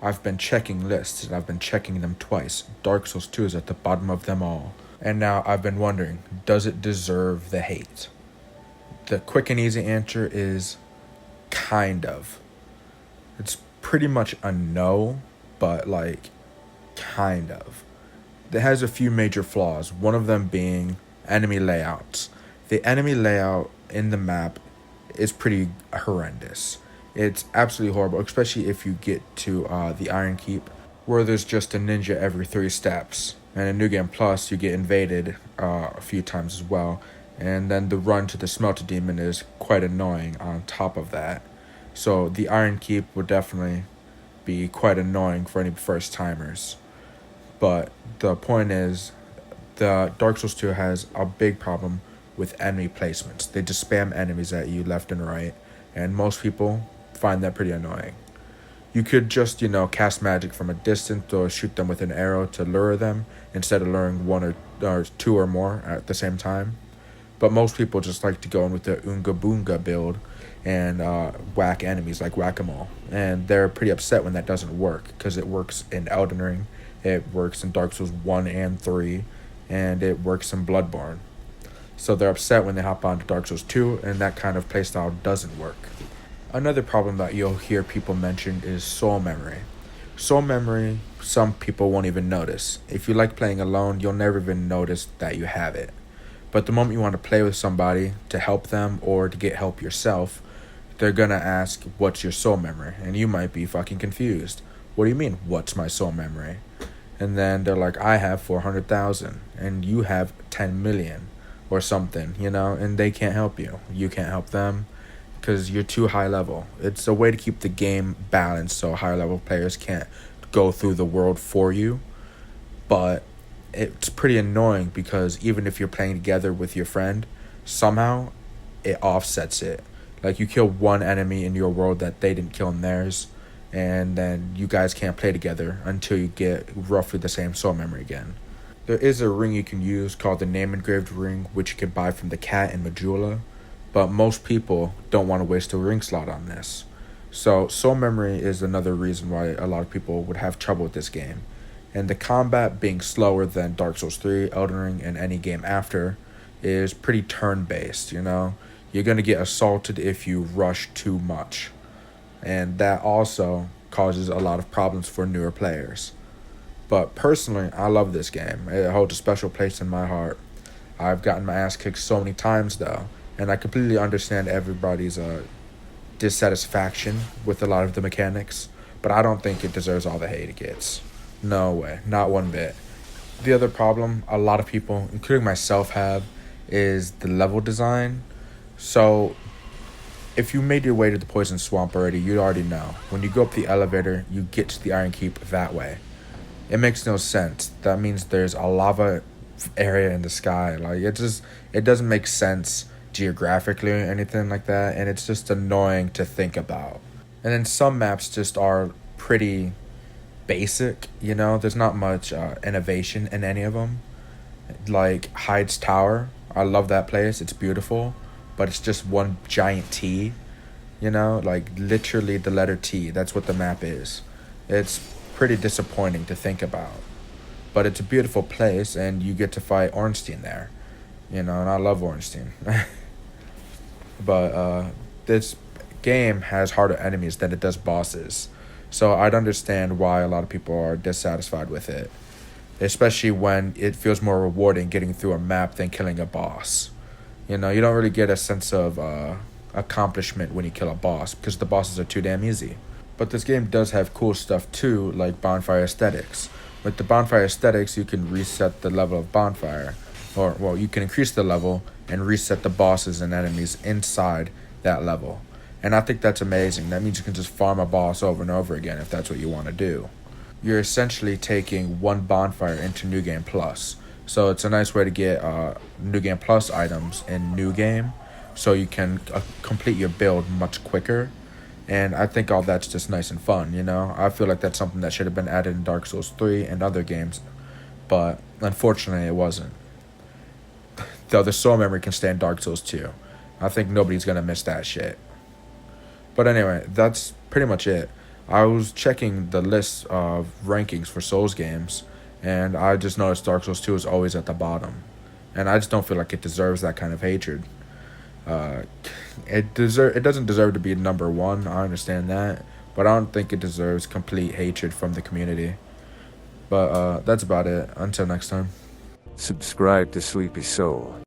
I've been checking lists and I've been checking them twice. Dark Souls 2 is at the bottom of them all. And now I've been wondering, does it deserve the hate? The quick and easy answer is kind of. It's pretty much a no, but like, kind of. It has a few major flaws, one of them being enemy layouts. The enemy layout in the map is pretty horrendous. It's absolutely horrible, especially if you get to the Iron Keep, where there's just a ninja every 3 steps. And in New Game Plus, you get invaded a few times as well. And then the run to the Smelter Demon is quite annoying on top of that. So the Iron Keep would definitely be quite annoying for any first timers. But the point is, the Dark Souls 2 has a big problem with enemy placements. They just spam enemies at you left and right, and most people find that pretty annoying. You could just, cast magic from a distance or shoot them with an arrow to lure them instead of luring one or two or more at the same time. But most people just like to go in with the Unga Boonga build and whack enemies like whack-a-mole. And they're pretty upset when that doesn't work, because it works in Elden Ring, it works in Dark Souls 1 and 3, and it works in Bloodborne. So they're upset when they hop onto Dark Souls 2, and that kind of playstyle doesn't work. Another problem that you'll hear people mention is soul memory. Soul memory, some people won't even notice. If you like playing alone, you'll never even notice that you have it. But the moment you want to play with somebody to help them or to get help yourself, they're gonna ask, what's your soul memory? And you might be fucking confused. What do you mean, what's my soul memory? And then they're like, I have 400,000 and you have 10 million or something, and they can't help you. You can't help them because you're too high level. It's a way to keep the game balanced so higher level players can't go through the world for you. But it's pretty annoying because even if you're playing together with your friend, somehow it offsets it. Like, you kill one enemy in your world that they didn't kill in theirs, and then you guys can't play together until you get roughly the same soul memory again. There is a ring you can use called the Name Engraved Ring, which you can buy from the cat in Majula, but most people don't want to waste a ring slot on this. So soul memory is another reason why a lot of people would have trouble with this game. And the combat being slower than Dark Souls 3, Elden Ring, and any game after is pretty turn-based, You're going to get assaulted if you rush too much. And that also causes a lot of problems for newer players. But personally, I love this game. It holds a special place in my heart. I've gotten my ass kicked so many times, though, and I completely understand everybody's dissatisfaction with a lot of the mechanics, but I don't think it deserves all the hate it gets. No way, not one bit. The other problem a lot of people, including myself, have is the level design. So if you made your way to the Poison Swamp already, you already know. When you go up the elevator, you get to the Iron Keep that way. It makes no sense. That means there's a lava area in the sky. Like, it doesn't make sense geographically or anything like that, and it's just annoying to think about. And then some maps just are pretty basic, there's not much innovation in any of them. Like Hyde's Tower, I love that place, it's beautiful, but it's just one giant T, like literally the letter T, that's what the map is. It's pretty disappointing to think about, but it's a beautiful place, and you get to fight Ornstein there, and I love Ornstein. But this game has harder enemies than it does bosses, so I'd understand why a lot of people are dissatisfied with it, especially when it feels more rewarding getting through a map than killing a boss. You don't really get a sense of accomplishment when you kill a boss, because the bosses are too damn easy. But this game does have cool stuff too, like bonfire aesthetics. With the bonfire aesthetics, you can reset the level of bonfire, or you can increase the level and reset the bosses and enemies inside that level. And I think that's amazing. That means you can just farm a boss over and over again if that's what you want to do. You're essentially taking one bonfire into New Game Plus. So it's a nice way to get New Game Plus items in New Game, so you can complete your build much quicker. And I think all that's just nice and fun, I feel like that's something that should have been added in Dark Souls 3 and other games, but unfortunately it wasn't. Though the soul memory can stay in Dark Souls 2. I think nobody's going to miss that shit. But anyway, that's pretty much it. I was checking the list of rankings for Souls games, and I just noticed Dark Souls 2 is always at the bottom. And I just don't feel like it deserves that kind of hatred. Uh, it doesn't deserve to be number one. I understand that, but I don't think it deserves complete hatred from the community. But that's about it. Until next time. Subscribe to Sleepy Soul.